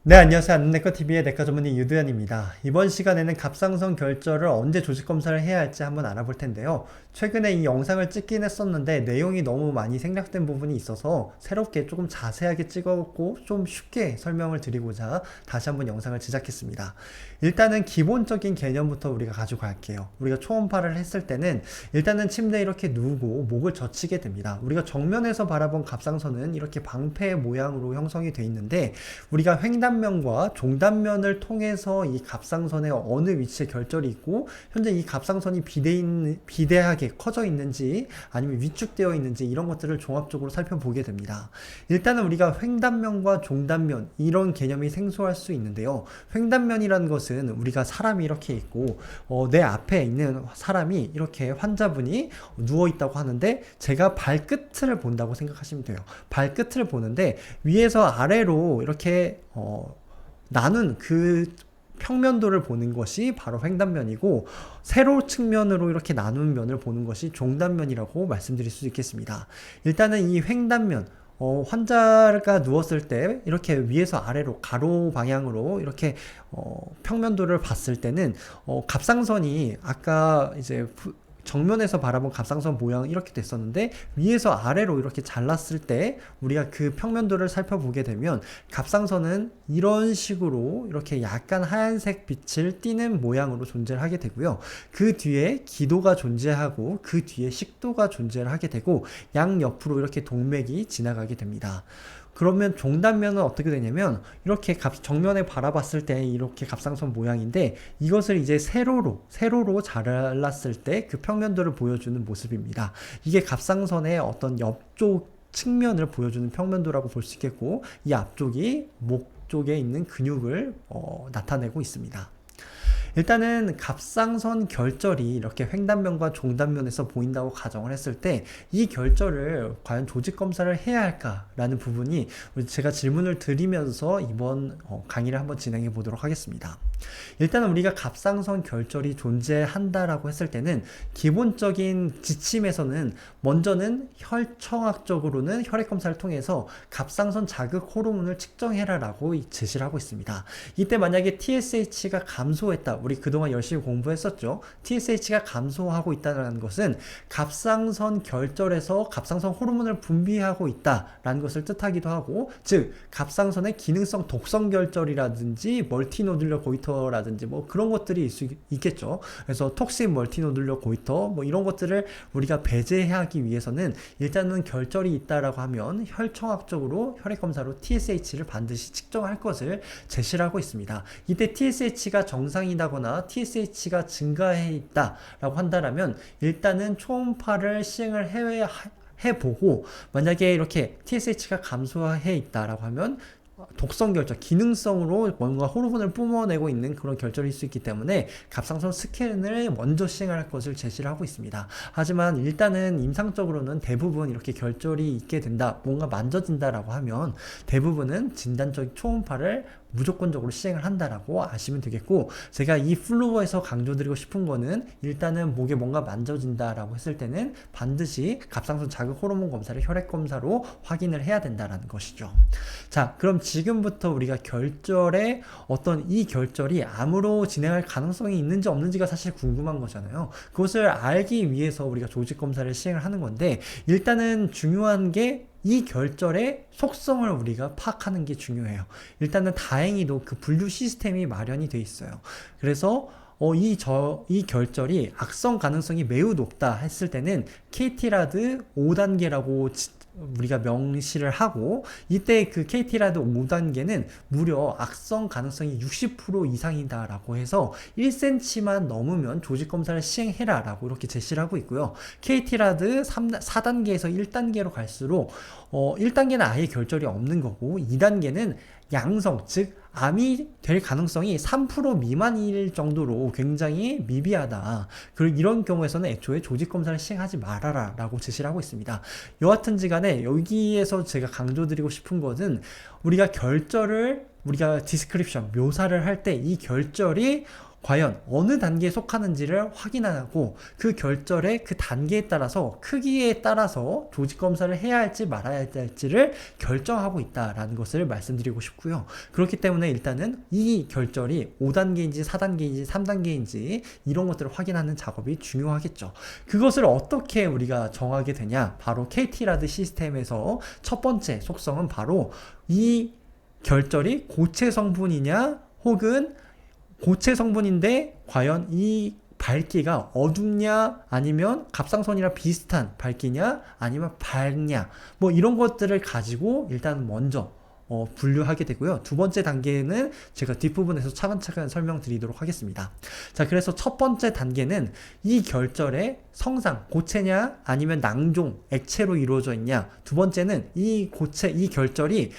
네, 안녕하세요. 안내꺼TV의 내과 전문의 유두현입니다. 이번 시간에는 갑상선 결절을 언제 조직 검사를 해야 할지 한번 알아볼 텐데요. 최근에 이 영상을 찍긴 했었는데 내용이 너무 많이 생략된 부분이 있어서 새롭게 조금 자세하게 찍었고 좀 쉽게 설명을 드리고자 다시 한번 영상을 제작했습니다. 일단은 기본적인 개념부터 우리가 가지고 갈게요. 우리가 초음파를 했을 때는 일단은 침대에 이렇게 누우고 목을 젖히게 됩니다. 우리가 정면에서 바라본 갑상선은 이렇게 방패 모양으로 형성이 되어 있는데 우리가 횡단면과 종단면을 통해서 이 갑상선의 어느 위치에 결절이 있고 현재 이 갑상선이 비대하게 커져 있는지 아니면 위축되어 있는지 이런 것들을 종합적으로 살펴보게 됩니다. 일단은 우리가 횡단면과 종단면 이런 개념이 생소할 수 있는데요. 횡단면이라는 것은 우리가 사람이 이렇게 있고 내 앞에 있는 사람이 이렇게 환자분이 누워 있다고 하는데 제가 발끝을 본다고 생각하시면 돼요. 발끝을 보는데 위에서 아래로 이렇게 나눈 그 평면도를 보는 것이 바로 횡단면이고 세로 측면으로 이렇게 나눈 면을 보는 것이 종단면이라고 말씀드릴 수 있겠습니다. 일단은 이 횡단면 환자가 누웠을 때 이렇게 위에서 아래로 가로 방향으로 이렇게 평면도를 봤을 때는 갑상선이 아까 이제 정면에서 바라본 갑상선 모양은 이렇게 됐었는데 위에서 아래로 이렇게 잘랐을 때 우리가 그 평면도를 살펴보게 되면 갑상선은 이런 식으로 이렇게 약간 하얀색 빛을 띠는 모양으로 존재를 하게 되고요. 그 뒤에 기도가 존재하고 그 뒤에 식도가 존재를 하게 되고 양옆으로 이렇게 동맥이 지나가게 됩니다. 그러면 종단면은 어떻게 되냐면 이렇게 정면에 바라봤을 때 이렇게 갑상선 모양인데 이것을 이제 세로로 잘랐을 때 그 평면도를 보여주는 모습입니다. 이게 갑상선의 어떤 옆쪽 측면을 보여주는 평면도라고 볼 수 있겠고 이 앞쪽이 목 쪽에 있는 근육을 나타내고 있습니다. 일단은 갑상선 결절이 이렇게 횡단면과 종단면에서 보인다고 가정을 했을 때 이 결절을 과연 조직 검사를 해야 할까라는 부분이 제가 질문을 드리면서 이번 강의를 한번 진행해 보도록 하겠습니다. 일단은 우리가 갑상선 결절이 존재한다라고 했을 때는 기본적인 지침에서는 먼저는 혈청학적으로는 혈액 검사를 통해서 갑상선 자극 호르몬을 측정해라라고 제시를 하고 있습니다. 이때 만약에 TSH가 감소했다. 우리 그동안 열심히 공부했었죠. TSH가 감소하고 있다는 것은 갑상선 결절에서 갑상선 호르몬을 분비하고 있다라는 것을 뜻하기도 하고, 즉 갑상선의 기능성 독성 결절이라든지 멀티노듈러 고이터라든지 뭐 그런 것들이 있겠죠. 그래서 톡식 멀티노듈러 고이터 뭐 이런 것들을 우리가 배제하기 위해서는 일단은 결절이 있다라고 하면 혈청학적으로 혈액 검사로 TSH를 반드시 측정할 것을 제시를 하고 있습니다. 이때 TSH가 정상이다거나 TSH가 증가해 있다라고 한다면 일단은 초음파를 시행을 해보고 만약에 이렇게 TSH가 감소해 있다라고 하면 독성 결절, 기능성으로 뭔가 호르몬을 뿜어내고 있는 그런 결절일 수 있기 때문에 갑상선 스캔을 먼저 시행할 것을 제시를 하고 있습니다. 하지만 일단은 임상적으로는 대부분 이렇게 결절이 있게 된다, 뭔가 만져진다라고 하면 대부분은 진단적 초음파를 무조건적으로 시행을 한다라고 아시면 되겠고, 제가 이 플로어에서 강조드리고 싶은 거는 일단은 목에 뭔가 만져진다라고 했을 때는 반드시 갑상선 자극 호르몬 검사를 혈액 검사로 확인을 해야 된다라는 것이죠. 자, 그럼 지금부터 우리가 결절의 어떤 이 결절이 암으로 진행할 가능성이 있는지 없는지가 사실 궁금한 거잖아요. 그것을 알기 위해서 우리가 조직 검사를 시행을 하는 건데, 일단은 중요한 게 이 결절의 속성을 우리가 파악하는 게 중요해요. 일단은 다행히도 그 분류 시스템이 마련이 돼 있어요. 그래서 이 결절이 악성 가능성이 매우 높다 했을 때는 KT라드 5단계라고 우리가 명시를 하고, 이때 그 KT라드 5단계는 무려 악성 가능성이 60% 이상이다라고 해서 1cm만 넘으면 조직 검사를 시행해라 라고 이렇게 제시를 하고 있고요. KT라드 4단계에서 1단계로 갈수록 1단계는 아예 결절이 없는 거고 2단계는 양성, 즉 암이 될 가능성이 3% 미만일 정도로 굉장히 미비하다. 그리고 이런 경우에서는 애초에 조직 검사를 시행하지 말아라 라고 제시를 하고 있습니다. 여하튼지 간에 여기에서 제가 강조드리고 싶은 것은 우리가 결절을 우리가 디스크립션, 묘사를 할 때 이 결절이 과연 어느 단계에 속하는지를 확인하고 그 결절의 그 단계에 따라서 크기에 따라서 조직 검사를 해야 할지 말아야 할지를 결정하고 있다라는 것을 말씀드리고 싶고요. 그렇기 때문에 일단은 이 결절이 5단계인지 4단계인지 3단계인지 이런 것들을 확인하는 작업이 중요하겠죠. 그것을 어떻게 우리가 정하게 되냐? 바로 KT라드 시스템에서 첫 번째 속성은 바로 이 결절이 고체 성분이냐 혹은 고체 성분인데 과연 이 밝기가 어둡냐 아니면 갑상선이랑 비슷한 밝기냐 아니면 밝냐 뭐 이런 것들을 가지고 일단 먼저 분류하게 되고요. 두 번째 단계는 제가 뒷부분에서 차근차근 설명드리도록 하겠습니다. 자, 그래서 첫 번째 단계는 이 결절의 성상, 고체냐 아니면 낭종, 액체로 이루어져 있냐. 두 번째는 이 결절이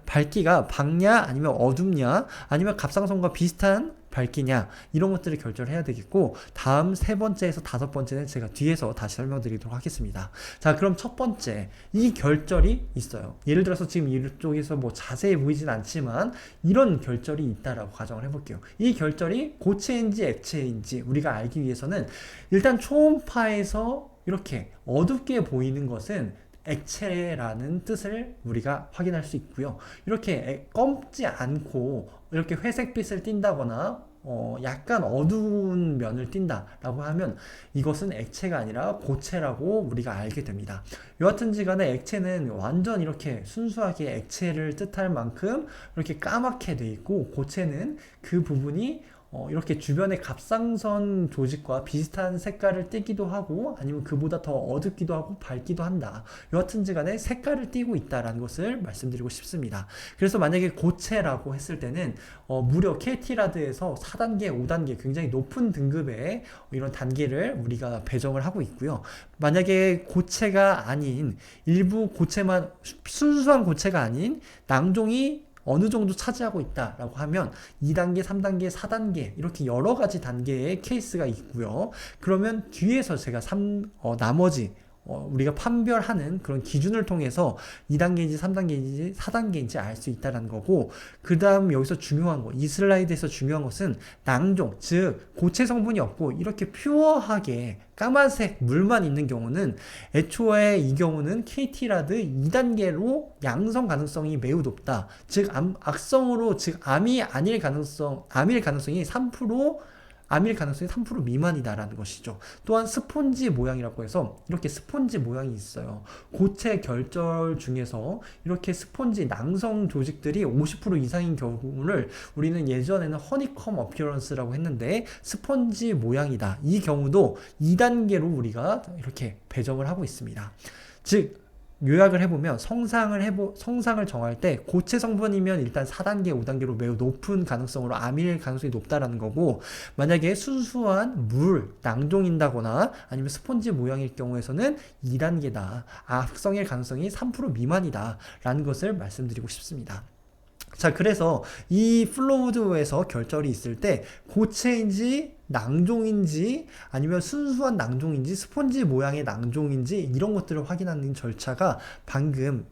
밝기가 밝냐 아니면 어둡냐 아니면 갑상선과 비슷한 밝기냐 이런 것들을 결정해야 되겠고, 다음 세 번째에서 다섯 번째는 제가 뒤에서 다시 설명드리도록 하겠습니다. 자, 그럼 첫 번째, 이 결절이 있어요. 예를 들어서 지금 이쪽에서 뭐 자세히 보이진 않지만 이런 결절이 있다라고 가정을 해볼게요. 이 결절이 고체인지 액체인지 우리가 알기 위해서는 일단 초음파에서 이렇게 어둡게 보이는 것은 액체라는 뜻을 우리가 확인할 수 있고요. 이렇게 검지 않고 이렇게 회색빛을 띈다거나 약간 어두운 면을 띈다라고 하면 이것은 액체가 아니라 고체라고 우리가 알게 됩니다. 여하튼지간에 액체는 완전 이렇게 순수하게 액체를 뜻할 만큼 이렇게 까맣게 돼 있고, 고체는 그 부분이 이렇게 주변의 갑상선 조직과 비슷한 색깔을 띠기도 하고 아니면 그보다 더 어둡기도 하고 밝기도 한다. 여하튼지간에 색깔을 띠고 있다라는 것을 말씀드리고 싶습니다. 그래서 만약에 고체라고 했을 때는 무려 KT라드에서 4단계, 5단계 굉장히 높은 등급의 이런 단계를 우리가 배정을 하고 있고요. 만약에 고체가 아닌 일부 고체만, 순수한 고체가 아닌 낭종이 어느 정도 차지하고 있다라고 하면 2단계, 3단계, 4단계 이렇게 여러 가지 단계의 케이스가 있고요. 그러면 뒤에서 제가 나머지 우리가 판별하는 그런 기준을 통해서 2단계인지 3단계인지 4단계인지 알 수 있다는 거고, 그 다음 여기서 중요한 거, 이 슬라이드에서 중요한 것은 낭종, 즉 고체 성분이 없고 이렇게 퓨어하게 까만색 물만 있는 경우는 애초에 이 경우는 KT라드 2단계로 양성 가능성이 매우 높다. 즉 악성으로, 즉 암일 가능성이 3%, 암일 가능성이 3% 미만이다라는 것이죠. 또한 스폰지 모양이라고 해서 이렇게 스폰지 모양이 있어요. 고체 결절 중에서 이렇게 스폰지 낭성 조직들이 50% 이상인 경우를 우리는 예전에는 허니컴 어피어런스라고 했는데 스폰지 모양이다. 이 경우도 2단계로 우리가 이렇게 배정을 하고 있습니다. 즉 요약을 해보면 성상을 정할 때 고체 성분이면 일단 4단계, 5단계로 매우 높은 가능성으로 암일 가능성이 높다라는 거고, 만약에 순수한 물, 낭종인다거나 아니면 스폰지 모양일 경우에서는 2단계다. 악성일 가능성이 3% 미만이다 라는 것을 말씀드리고 싶습니다. 자, 그래서 이 플루이드에서 결절이 있을 때 고체인지 낭종인지 아니면 순수한 낭종인지 스폰지 모양의 낭종인지 이런 것들을 확인하는 절차가 방금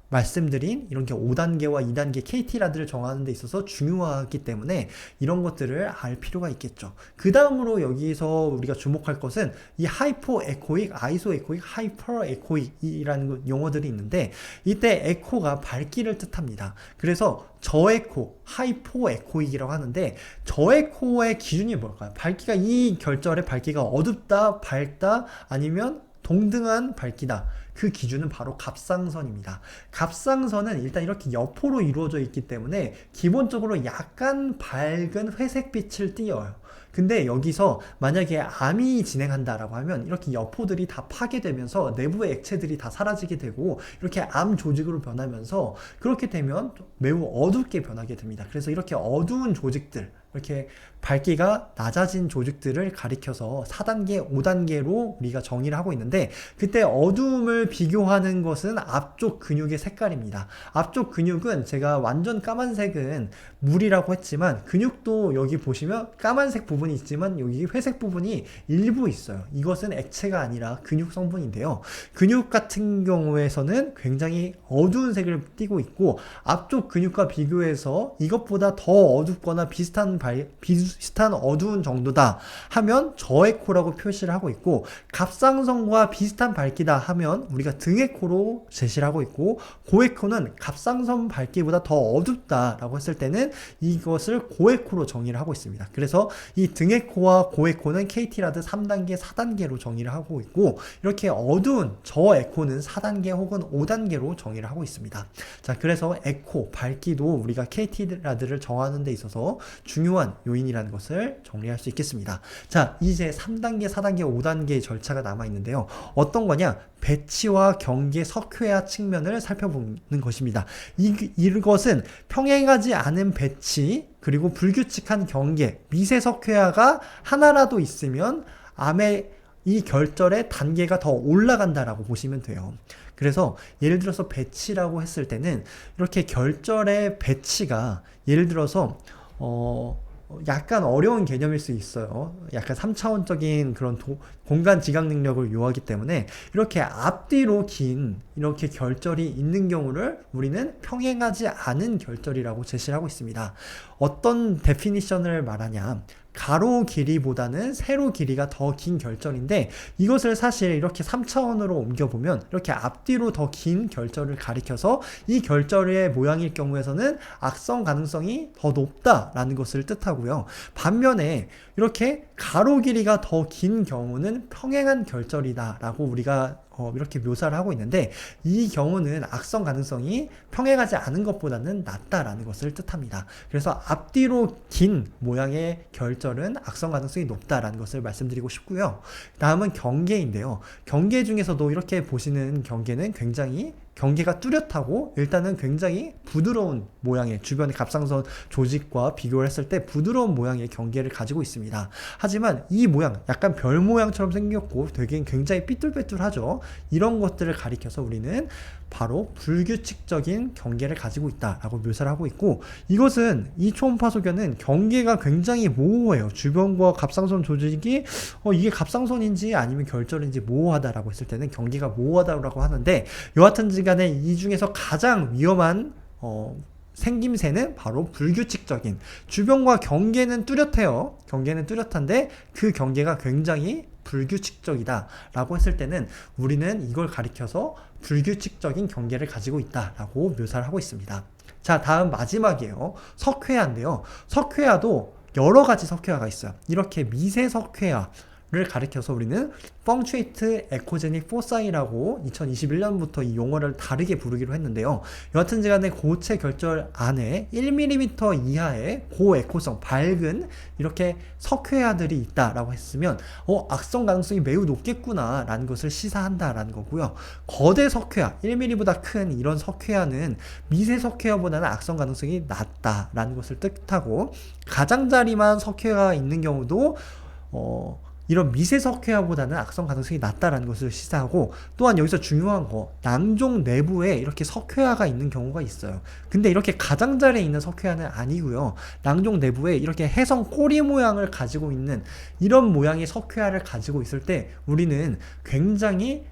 말씀드린 이런 게 5단계와 2단계 KT라드를 정하는 데 있어서 중요하기 때문에 이런 것들을 알 필요가 있겠죠. 그 다음으로 여기서 우리가 주목할 것은 이 하이포 에코익, 아이소 에코익, 하이퍼 에코익이라는 용어들이 있는데, 이때 에코가 밝기를 뜻합니다. 그래서 저에코, 하이포 에코익이라고 하는데, 저에코의 기준이 뭘까요? 밝기가, 이 결절의 밝기가 어둡다, 밝다, 아니면 동등한 밝기다. 그 기준은 바로 갑상선입니다. 갑상선은 일단 이렇게 옆으로 이루어져 있기 때문에 기본적으로 약간 밝은 회색빛을 띄어요. 근데 여기서 만약에 암이 진행한다라고 하면 이렇게 여포들이 다 파괴되면서 내부의 액체들이 다 사라지게 되고 이렇게 암 조직으로 변하면서, 그렇게 되면 매우 어둡게 변하게 됩니다. 그래서 이렇게 어두운 조직들, 이렇게 밝기가 낮아진 조직들을 가리켜서 4단계, 5단계로 우리가 정의를 하고 있는데, 그때 어두움을 비교하는 것은 앞쪽 근육의 색깔입니다. 앞쪽 근육은 제가 완전 까만색은 물이라고 했지만 근육도 여기 보시면 까만색 보라색 부분이 있지만 여기 회색 부분이 일부 있어요. 이것은 액체가 아니라 근육 성분인데요. 근육 같은 경우에서는 굉장히 어두운 색을 띠고 있고 앞쪽 근육과 비교해서 이것보다 더 어둡거나 비슷한 어두운 정도다 하면 저에코라고 표시를 하고 있고, 갑상선과 비슷한 밝기다 하면 우리가 등에코로 제시를 하고 있고, 고에코는 갑상선 밝기보다 더 어둡다라고 했을 때는 이것을 고에코로 정의를 하고 있습니다. 그래서 이 등에코와 고에코는 KT라드 3단계, 4단계로 정의를 하고 있고, 이렇게 어두운 저에코는 4단계 혹은 5단계로 정의를 하고 있습니다. 자, 그래서 에코, 밝기도 우리가 KT라드를 정하는 데 있어서 중요한 요인이라는 것을 정리할 수 있겠습니다. 자, 이제 3단계, 4단계, 5단계의 절차가 남아있는데요. 어떤 거냐? 배치와 경계, 석회화 측면을 살펴보는 것입니다. 이것은 평행하지 않은 배치, 그리고 불규칙한 경계, 미세 석회화가 하나라도 있으면 암의 이 결절의 단계가 더 올라간다라고 보시면 돼요. 그래서 예를 들어서 배치라고 했을 때는 이렇게 결절의 배치가 예를 들어서 약간 어려운 개념일 수 있어요. 약간 3차원적인 그런 공간 지각 능력을 요하기 때문에 이렇게 앞뒤로 긴 이렇게 결절이 있는 경우를 우리는 평행하지 않은 결절이라고 제시를 하고 있습니다. 어떤 데피니션을 말하냐? 가로 길이보다는 세로 길이가 더 긴 결절인데, 이것을 사실 이렇게 3차원으로 옮겨보면 이렇게 앞뒤로 더 긴 결절을 가리켜서 이 결절의 모양일 경우에서는 악성 가능성이 더 높다라는 것을 뜻하고요. 반면에 이렇게 가로 길이가 더 긴 경우는 평행한 결절이다라고 우리가 이렇게 묘사를 하고 있는데, 이 경우는 악성 가능성이 평행하지 않은 것보다는 낮다라는 것을 뜻합니다. 그래서 앞뒤로 긴 모양의 결절은 악성 가능성이 높다라는 것을 말씀드리고 싶고요. 다음은 경계인데요. 경계 중에서도 이렇게 보시는 경계는 굉장히 경계가 뚜렷하고 일단은 굉장히 부드러운 모양의, 주변의 갑상선 조직과 비교를 했을 때 부드러운 모양의 경계를 가지고 있습니다. 하지만 이 모양, 약간 별 모양처럼 생겼고 되게 굉장히 삐뚤빼뚤하죠. 이런 것들을 가리켜서 우리는 바로 불규칙적인 경계를 가지고 있다라고 묘사를 하고 있고, 이것은 이 초음파 소견은 경계가 굉장히 모호해요. 주변과 갑상선 조직이 이게 갑상선인지 아니면 결절인지 모호하다라고 했을 때는 경계가 모호하다고 하는데, 여하튼간에 이 중에서 가장 위험한 생김새는 바로 불규칙적인, 주변과 경계는 뚜렷해요. 경계는 뚜렷한데 그 경계가 굉장히 불규칙적이다 라고 했을 때는 우리는 이걸 가리켜서 불규칙적인 경계를 가지고 있다 라고 묘사를 하고 있습니다. 자, 다음 마지막이에요. 석회화인데요. 석회화도 여러 가지 석회화가 있어요. 이렇게 미세 석회화를 가리켜서 우리는 펑츄에이트 에코제닉 포사이라고 2021년부터 이 용어를 다르게 부르기로 했는데요. 여하튼간에 고체 결절 안에 1mm 이하의 고에코성, 밝은 이렇게 석회화들이 있다라고 했으면 악성 가능성이 매우 높겠구나 라는 것을 시사한다라는 거고요. 거대 석회화, 1mm보다 큰 이런 석회화는 미세 석회화보다는 악성 가능성이 낮다라는 것을 뜻하고, 가장자리만 석회화가 있는 경우도 이런 미세 석회화보다는 악성 가능성이 낮다라는 것을 시사하고, 또한 여기서 중요한 거, 낭종 내부에 이렇게 석회화가 있는 경우가 있어요. 근데 이렇게 가장자리에 있는 석회화는 아니고요. 낭종 내부에 이렇게 해성 꼬리 모양을 가지고 있는 이런 모양의 석회화를 가지고 있을 때 우리는 굉장히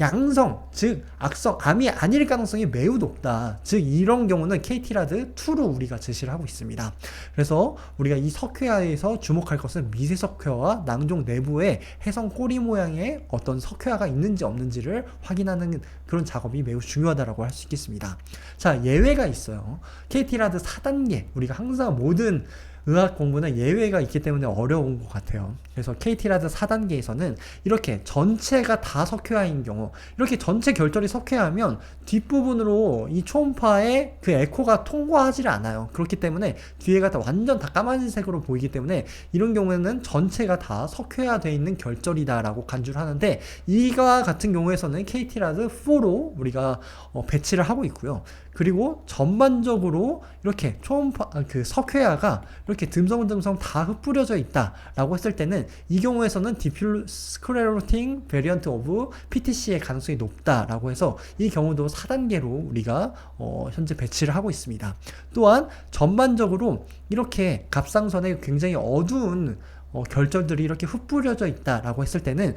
양성, 즉 악성, 암이 아닐 가능성이 매우 높다. 즉 이런 경우는 KT라드 2로 우리가 제시를 하고 있습니다. 그래서 우리가 이 석회화에서 주목할 것은 미세 석회화와 낭종 내부에 해성 꼬리 모양의 어떤 석회화가 있는지 없는지를 확인하는 그런 작업이 매우 중요하다고 할 수 있겠습니다. 자, 예외가 있어요. KT라드 4단계, 우리가 항상 모든 의학 공부는 예외가 있기 때문에 어려운 것 같아요. 그래서 KT라드 4단계에서는 이렇게 전체가 다 석회화인 경우, 이렇게 전체 결절이 석회화하면 뒷부분으로 이 초음파에 그 에코가 통과하지 않아요. 그렇기 때문에 뒤에가 다 완전 다 까만색으로 보이기 때문에 이런 경우에는 전체가 다 석회화되어 있는 결절이다라고 간주를 하는데, 이와 같은 경우에서는 KT라드 4로 우리가 배치를 하고 있고요. 그리고 전반적으로 이렇게 초음파 그 석회화가 이렇게 듬성듬성 다 흩뿌려져 있다라고 했을 때는 이 경우에서는 디플스크레로팅 베리언트 오브 PTC의 가능성이 높다라고 해서 이 경우도 4단계로 우리가 현재 배치를 하고 있습니다. 또한 전반적으로 이렇게 갑상선에 굉장히 어두운 결절들이 이렇게 흩뿌려져 있다라고 했을 때는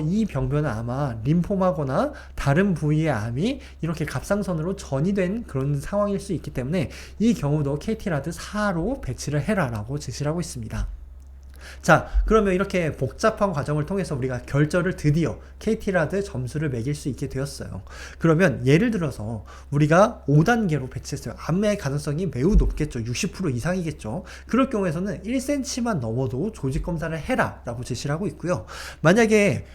이 병변은 아마 림포마거나 다른 부위의 암이 이렇게 갑상선으로 전이된 그런 상황일 수 있기 때문에 이 경우도 KT라드 4로 배치를 해라라고 제시를 하고 있습니다. 자, 그러면 이렇게 복잡한 과정을 통해서 우리가 결절을 드디어 KT라드 점수를 매길 수 있게 되었어요. 그러면 예를 들어서 우리가 5단계로 배치했어요. 암의 가능성이 매우 높겠죠. 60% 이상이겠죠. 그럴 경우에서는 1cm만 넘어도 조직 검사를 해라 라고 제시를 하고 있고요. 만약에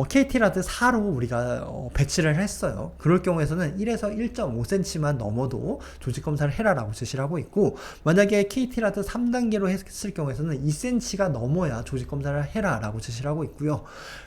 KT라드 4로 우리가 배치를 했어요. 그럴 경우에서는 1에서 1.5cm만 넘어도 조직 검사를 해라라고 제시를 하고 있고, 만약에 KT라드 3단계로 했을 경우에서는 2cm가 넘어야 조직 검사를 해라라고 제시를 하고 있고요.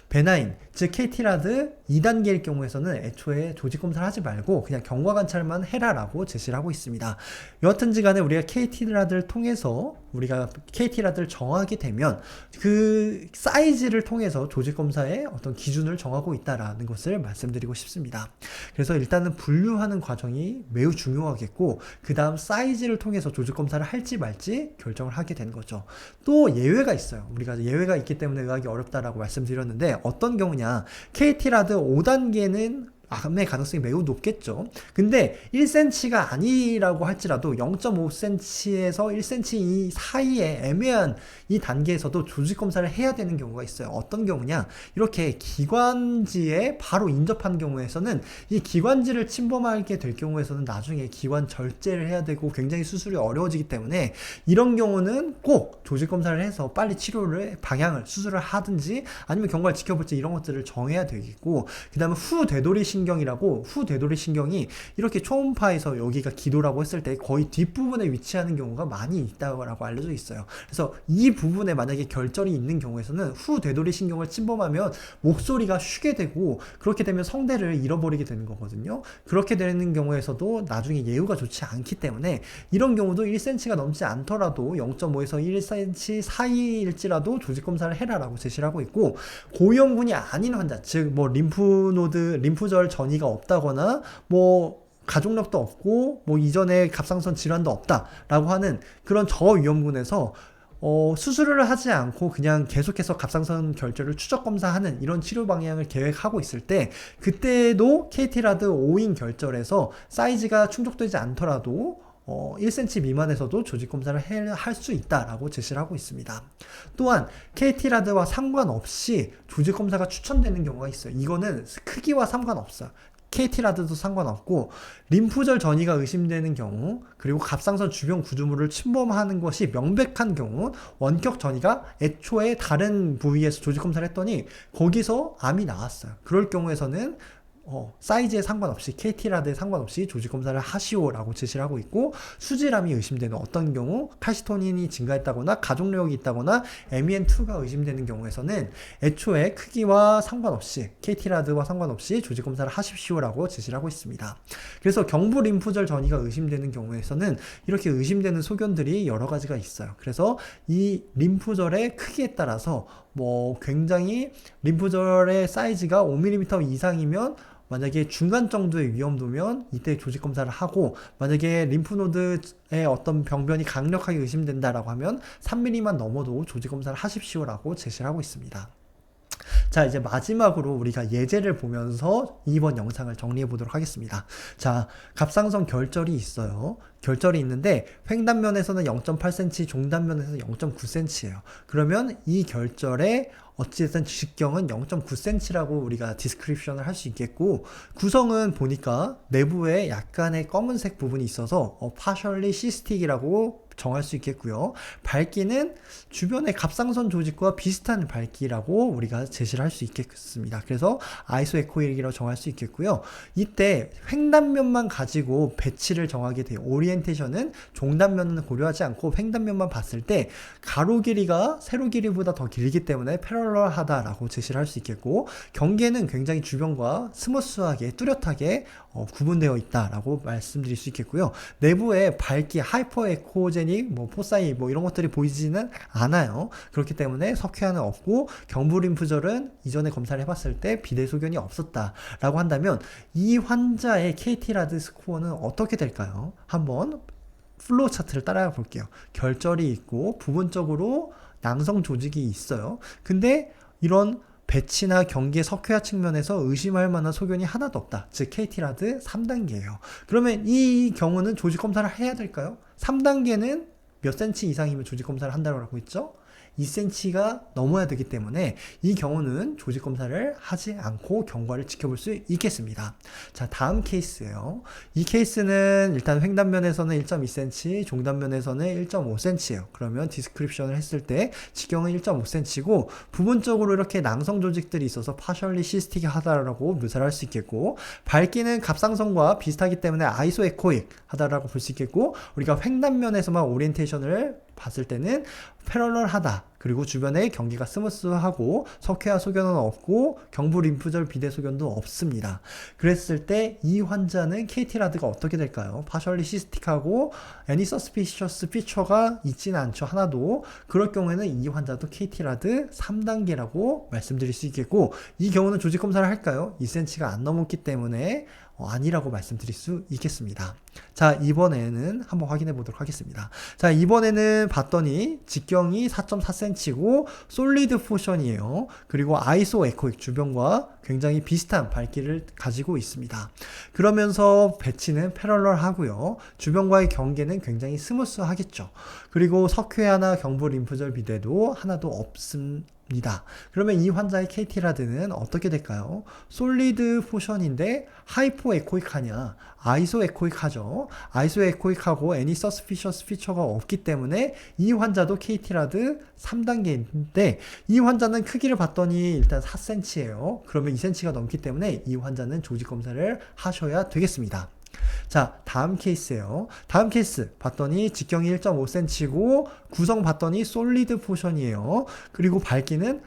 베나인, 즉 KT라드 2단계일 경우에서는 애초에 조직 검사를 하지 말고 그냥 경과 관찰만 해라라고 제시를 하고 있습니다. 여하튼지 간에 우리가 KT라드를 통해서 우리가 KT라드를 정하게 되면 그 사이즈를 통해서 조직 검사의 어떤 기준을 정하고 있다라는 것을 말씀드리고 싶습니다. 그래서 일단은 분류하는 과정이 매우 중요하겠고, 그 다음 사이즈를 통해서 조직 검사를 할지 말지 결정을 하게 되는 거죠. 또 예외가 있어요. 우리가 예외가 있기 때문에 의학이 어렵다라고 말씀드렸는데, 어떤 경우냐, KT라드 5단계는 암의 가능성이 매우 높겠죠. 근데 1cm가 아니라고 할지라도 0.5cm에서 1cm 이 사이에 애매한 이 단계에서도 조직 검사를 해야 되는 경우가 있어요. 어떤 경우냐, 이렇게 기관지에 바로 인접한 경우에서는 이 기관지를 침범하게 될 경우에서는 나중에 기관 절제를 해야 되고 굉장히 수술이 어려워지기 때문에 이런 경우는 꼭 조직 검사를 해서 빨리 치료를 방향을 수술을 하든지 아니면 경과를 지켜볼지 이런 것들을 정해야 되겠고, 그 다음에 후 되돌이 신경이라고, 후 되돌이 신경이 이렇게 초음파에서 여기가 기도라고 했을 때 거의 뒷부분에 위치하는 경우가 많이 있다고 알려져 있어요. 그래서 이 부분에 만약에 결절이 있는 경우에서는 후 되돌이 신경을 침범하면 목소리가 쉬게 되고, 그렇게 되면 성대를 잃어버리게 되는 거거든요. 그렇게 되는 경우에서도 나중에 예후가 좋지 않기 때문에 이런 경우도 1cm가 넘지 않더라도 0.5에서 1cm 사이일지라도 조직 검사를 해라라고 제시를 하고 있고, 고위험군이 아닌 환자, 즉 뭐 림프절 전이가 없다거나 뭐 가족력도 없고 뭐 이전에 갑상선 질환도 없다라고 하는 그런 저위험군에서 수술을 하지 않고 그냥 계속해서 갑상선 결절을 추적 검사하는 이런 치료 방향을 계획하고 있을 때, 그때도 KT라드 5인 결절에서 사이즈가 충족되지 않더라도 1cm 미만에서도 조직 검사를 할 수 있다라고 제시를 하고 있습니다. 또한 KT라드와 상관없이 조직 검사가 추천되는 경우가 있어요. 이거는 크기와 상관없어요. KT라드도 상관없고, 림프절 전이가 의심되는 경우, 그리고 갑상선 주변 구조물을 침범하는 것이 명백한 경우, 원격 전이가 애초에 다른 부위에서 조직 검사를 했더니 거기서 암이 나왔어요. 그럴 경우에서는 사이즈에 상관없이, KT라드에 상관없이 조직 검사를 하시오라고 제시를 하고 있고, 수질암이 의심되는 어떤 경우, 칼시토닌이 증가했다거나 가족력이 있다거나 MEN2가 의심되는 경우에서는 애초에 크기와 상관없이, KT라드와 상관없이 조직 검사를 하십시오라고 제시를 하고 있습니다. 그래서 경부 림프절 전이가 의심되는 경우에서는 이렇게 의심되는 소견들이 여러 가지가 있어요. 그래서 이 림프절의 크기에 따라서 뭐 굉장히 림프절의 사이즈가 5mm 이상이면 만약에 중간 정도의 위험도면 이때 조직 검사를 하고, 만약에 림프노드의 어떤 병변이 강력하게 의심된다라고 하면 3mm만 넘어도 조직 검사를 하십시오라고 제시를 하고 있습니다. 자, 이제 마지막으로 우리가 예제를 보면서 이번 영상을 정리해 보도록 하겠습니다. 자, 갑상선 결절이 있어요. 결절이 있는데 횡단면에서는 0.8cm, 종단면에서는 0.9cm예요. 그러면 이 결절의 어찌됐든 직경은 0.9cm라고 우리가 디스크립션을 할 수 있겠고, 구성은 보니까 내부에 약간의 검은색 부분이 있어서 partially cystic이라고 정할 수 있겠고요. 밝기는 주변의 갑상선 조직과 비슷한 밝기라고 우리가 제시를 할 수 있겠습니다. 그래서 아이소에코일이라고 정할 수 있겠고요. 이때 횡단면만 가지고 배치를 정하게 돼요. 오리엔테이션은 종단면은 고려하지 않고 횡단면만 봤을 때 가로 길이가 세로 길이보다 더 길기 때문에 패러럴하다라고 제시를 할 수 있겠고, 경계는 굉장히 주변과 스무스하게 뚜렷하게 구분되어 있다라고 말씀드릴 수 있겠고요. 내부에 밝기, 하이퍼 에코제닉, 포사이 이런 것들이 보이지는 않아요. 그렇기 때문에 석회화는 없고, 경부림프절은 이전에 검사를 해봤을 때 비대 소견이 없었다라고 한다면 이 환자의 KT-라드 스코어는 어떻게 될까요? 한번 플로우 차트를 따라가 볼게요. 결절이 있고 부분적으로 낭성 조직이 있어요. 근데 이런 배치나 경계 석회화 측면에서 의심할 만한 소견이 하나도 없다. 즉 KT-라드 3단계예요. 그러면 이 경우는 조직 검사를 해야 될까요? 3단계는 몇 cm 이상이면 조직 검사를 한다고 하고 있죠? 2cm가 넘어야 되기 때문에 이 경우는 조직 검사를 하지 않고 경과를 지켜볼 수 있겠습니다. 자, 다음 케이스예요. 이 케이스는 일단 횡단면에서는 1.2cm, 종단면에서는 1.5cm예요. 그러면 디스크립션을 했을 때 지경은 1.5cm고 부분적으로 이렇게 낭성 조직들이 있어서 파셜리 시스틱 하다라고 묘사를 할 수 있겠고, 밝기는 갑상선과 비슷하기 때문에 아이소에코익 하다라고 볼 수 있겠고, 우리가 횡단면에서만 오리엔테이션을 봤을 때는 패러럴하다. 그리고 주변에 경계가 스무스하고 석회화 소견은 없고 경부 림프절 비대 소견도 없습니다. 그랬을 때 이 환자는 KT-라드가 어떻게 될까요? 파셜리 시스틱하고 애니 서스피셔스 피처가 있지는 않죠. 하나도. 그럴 경우에는 이 환자도 KT-라드 3단계라고 말씀드릴 수 있겠고, 이 경우는 조직 검사를 할까요? 2cm가 안 넘었기 때문에 아니라고 말씀드릴 수 있겠습니다. 자, 이번에는 한번 확인해 보도록 하겠습니다. 자, 이번에는 봤더니 직경이 4.4cm고 솔리드 포션이에요. 그리고 아이소 에코익 주변과 굉장히 비슷한 밝기를 가지고 있습니다. 그러면서 배치는 패러럴 하고요. 주변과의 경계는 굉장히 스무스하겠죠. 그리고 석회화나 경부 림프절 비대도 하나도 없습니다. 그러면 이 환자의 KT-라드는 어떻게 될까요? 솔리드 포션인데 하이포 에코익하냐? 아이소 에코익하죠. 아이소 에코익하고 애니 서스피셔스 피처가 없기 때문에 이 환자도 KT-라드 3단계인데 이 환자는 크기를 봤더니 일단 4cm예요. 그러면 2cm가 넘기 때문에 이 환자는 조직 검사를 하셔야 되겠습니다. 자, 다음 케이스예요. 다음 케이스 봤더니 직경이 1.5cm고 구성 봤더니 솔리드 포션이에요. 그리고 밝기는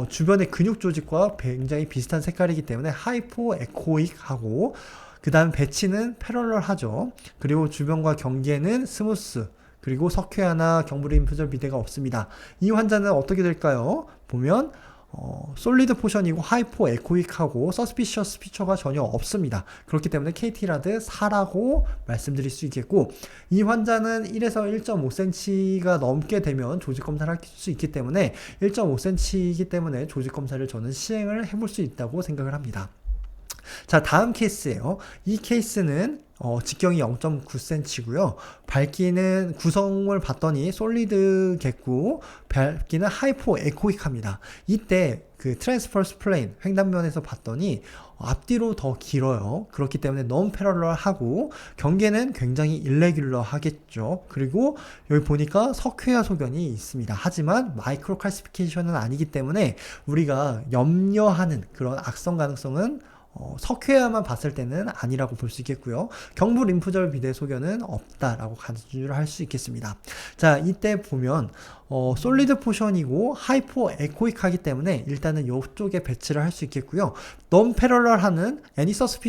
주변의 근육 조직과 굉장히 비슷한 색깔이기 때문에 하이포 에코익하고, 그 다음 배치는 패러럴하죠. 그리고 주변과 경계는 스무스, 그리고 석회화나 경부림프절 비대가 없습니다. 이 환자는 어떻게 될까요? 보면 솔리드 포션이고 하이포 에코익하고 서스피셔스 피처가 전혀 없습니다. 그렇기 때문에 KT-라드 4라고 말씀드릴 수 있겠고, 이 환자는 1에서 1.5cm가 넘게 되면 조직 검사를 할 수 있기 때문에 1.5cm이기 때문에 조직 검사를 저는 시행을 해볼 수 있다고 생각을 합니다. 자, 다음 케이스예요. 이 케이스는 직경이 0.9cm고요. 밝기는 구성을 봤더니 솔리드 겠고 밝기는 하이포 에코익합니다. 이때 그 트랜스퍼스 플레인 횡단면에서 봤더니 앞뒤로 더 길어요. 그렇기 때문에 너무 패러럴하고 경계는 굉장히 일레귤러 하겠죠. 그리고 여기 보니까 석회화 소견이 있습니다. 하지만 마이크로 칼시피케이션은 아니기 때문에 우리가 염려하는 그런 악성 가능성은 석회화만 봤을 때는 아니라고 볼 수 있겠고요. 경부 림프절 비대 소견은 없다라고 간주를 할 수 있겠습니다. 자, 이때 보면 솔리드 포션이고 하이포 에코익하기 때문에 일단은 이쪽에 배치를 할 수 있겠고요. 넌 패러럴하는 애니서스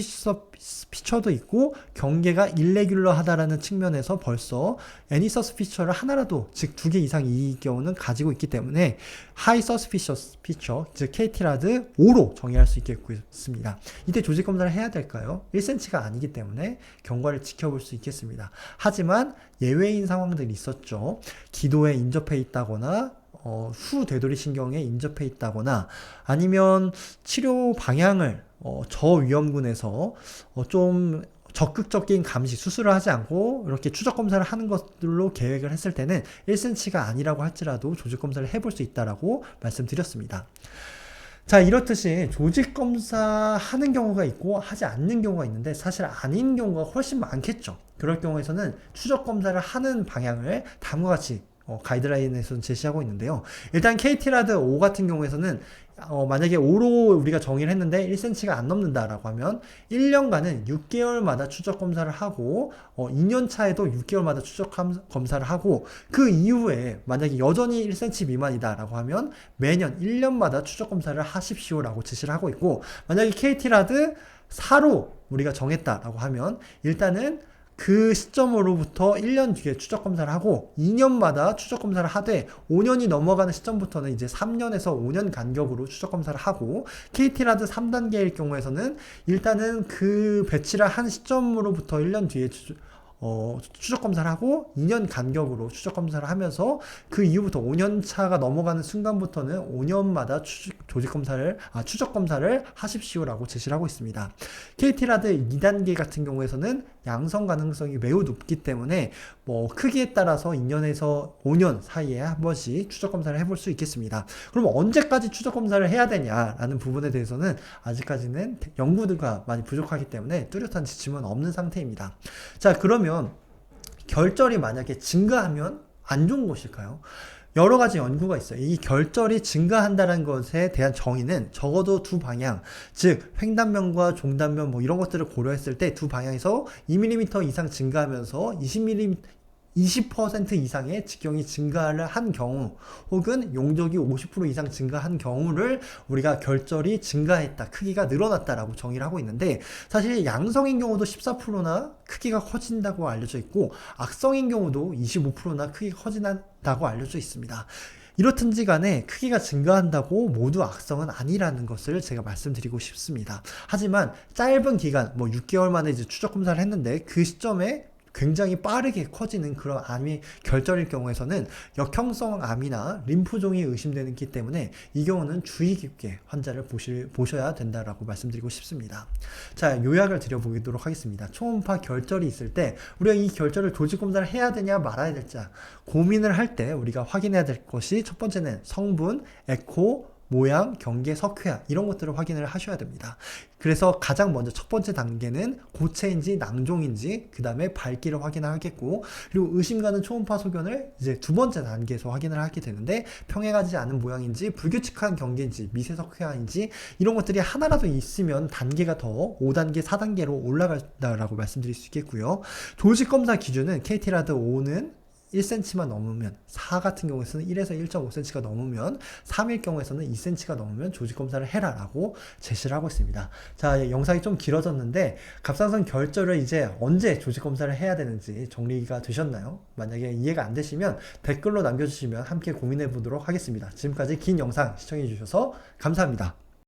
피처도 있고 경계가 일레귤러 하다라는 측면에서 벌써 애니서스 피처를 하나라도, 즉 2개 이상 이 경우는 가지고 있기 때문에 하이 서스피셔스 피처, 즉 KT-라드 5로 정의할 수 있겠습니다. 이때 조직 검사를 해야 될까요? 1cm가 아니기 때문에 경과를 지켜볼 수 있겠습니다. 하지만 예외인 상황들이 있었죠. 기도에 인접해 있다거나 후 되돌이 신경에 인접해 있다거나 아니면 치료 방향을 저위험군에서 좀 적극적인 감시, 수술을 하지 않고 이렇게 추적 검사를 하는 것들로 계획을 했을 때는 1cm가 아니라고 할지라도 조직 검사를 해볼 수 있다라고 말씀드렸습니다. 자, 이렇듯이 조직 검사 하는 경우가 있고 하지 않는 경우가 있는데 사실 아닌 경우가 훨씬 많겠죠. 그럴 경우에서는 추적 검사를 하는 방향을 다음과 같이 가이드라인에서 제시하고 있는데요. 일단 KT라드 5 같은 경우에서는 만약에 5로 우리가 정의를 했는데 1cm가 안 넘는다라고 하면 1년간은 6개월마다 추적 검사를 하고 2년 차에도 6개월마다 추적 검사를 하고 그 이후에 만약에 여전히 1cm 미만이다라고 하면 매년 1년마다 추적 검사를 하십시오라고 제시를 하고 있고, 만약에 KT라드 4로 우리가 정했다라고 하면 일단은 그 시점으로부터 1년 뒤에 추적 검사를 하고 2년마다 추적 검사를 하되 5년이 넘어가는 시점부터는 이제 3년에서 5년 간격으로 추적 검사를 하고, KT라드 3단계일 경우에서는 일단은 그 배치를 한 시점으로부터 1년 뒤에 추적 검사를 하고 2년 간격으로 추적 검사를 하면서 그 이후부터 5년 차가 넘어가는 순간부터는 5년마다 추적 검사를 하십시오라고 제시를 하고 있습니다. KT라드 2단계 같은 경우에서는 양성 가능성이 매우 높기 때문에 크기에 따라서 2년에서 5년 사이에 한 번씩 추적 검사를 해볼 수 있겠습니다. 그럼 언제까지 추적 검사를 해야 되냐라는 부분에 대해서는 아직까지는 연구가 많이 부족하기 때문에 뚜렷한 지침은 없는 상태입니다. 자, 그러면 결절이 만약에 증가하면 안 좋은 것일까요? 여러 가지 연구가 있어요. 이 결절이 증가한다는 것에 대한 정의는 적어도 두 방향, 즉 횡단면과 종단면 이런 것들을 고려했을 때 두 방향에서 2mm 이상 증가하면서 20% 이상의 직경이 증가를 한 경우, 혹은 용적이 50% 이상 증가한 경우를 우리가 결절이 증가했다, 크기가 늘어났다라고 정의를 하고 있는데, 사실 양성인 경우도 14%나 크기가 커진다고 알려져 있고 악성인 경우도 25%나 크기가 커진다고 알려져 있습니다. 이렇든지 간에 크기가 증가한다고 모두 악성은 아니라는 것을 제가 말씀드리고 싶습니다. 하지만 짧은 기간, 6개월 만에 이제 추적 검사를 했는데 그 시점에 굉장히 빠르게 커지는 그런 암이 결절일 경우에서는 역형성 암이나 림프종이 의심되기 때문에 이 경우는 주의 깊게 환자를 보셔야 된다라고 말씀드리고 싶습니다. 자, 요약을 드려보도록 하겠습니다. 초음파 결절이 있을 때 우리가 이 결절을 조직 검사를 해야 되냐 말아야 될지 고민을 할 때 우리가 확인해야 될 것이, 첫 번째는 성분, 에코, 모양, 경계, 석회화 이런 것들을 확인을 하셔야 됩니다. 그래서 가장 먼저 첫 번째 단계는 고체인지 낭종인지, 그 다음에 밝기를 확인하겠고, 그리고 의심 가는 초음파 소견을 이제 두 번째 단계에서 확인을 하게 되는데, 평행하지 않은 모양인지 불규칙한 경계인지 미세석회화인지 이런 것들이 하나라도 있으면 단계가 더 5단계, 4단계로 올라간다라고 말씀드릴 수 있겠고요. 조직 검사 기준은 KT라드 5는 1cm만 넘으면, 4 같은 경우에서는 1에서 1.5cm가 넘으면, 3일 경우에서는 2cm가 넘으면 조직 검사를 해라라고 제시를 하고 있습니다. 자, 영상이 좀 길어졌는데 갑상선 결절을 이제 언제 조직 검사를 해야 되는지 정리가 되셨나요? 만약에 이해가 안 되시면 댓글로 남겨주시면 함께 고민해 보도록 하겠습니다. 지금까지 긴 영상 시청해 주셔서 감사합니다.